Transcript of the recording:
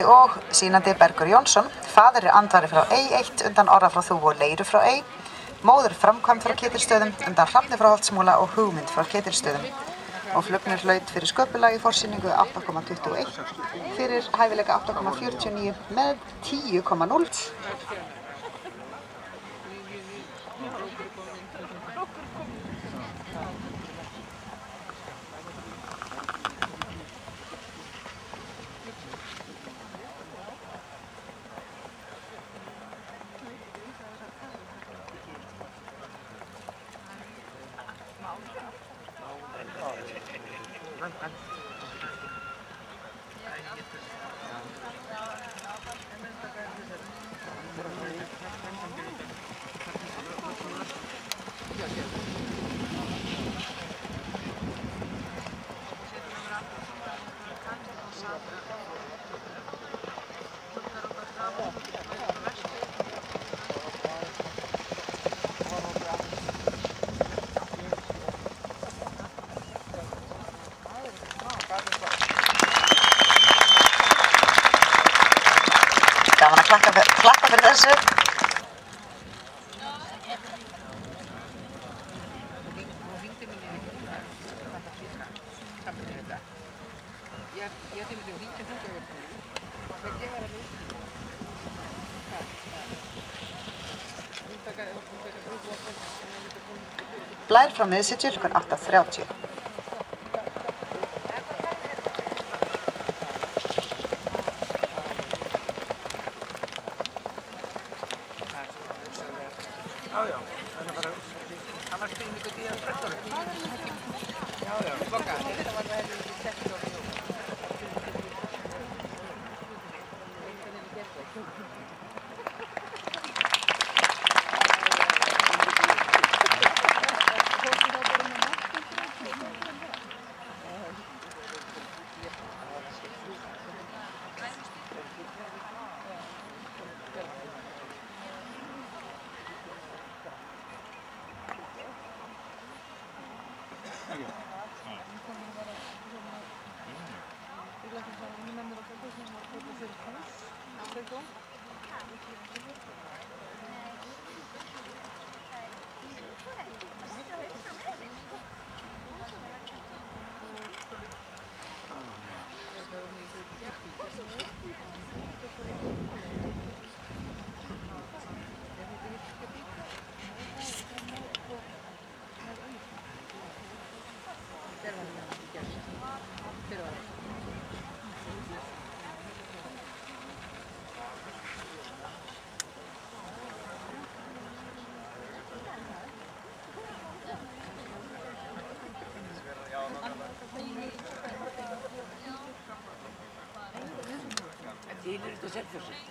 Og sýnandi Bergur Jónsson, faðir er andvari frá Ey1 undan Orra frá Þúfu og Leiru frá Ey, móður framkvæmd frá Ketilsstöðum undan Hrafni frá Holtsmúla og hugmynd frá Ketilsstöðum. Og Flugnir hlaut fyrir sköpulag í forsýningu 8,21, fyrir hæfileika 8,49 með 10,0. Gaman að klappa fyrir þessu. Blær frá Miðsitju klukkan 8:30. Til þetta selvfjörsitt.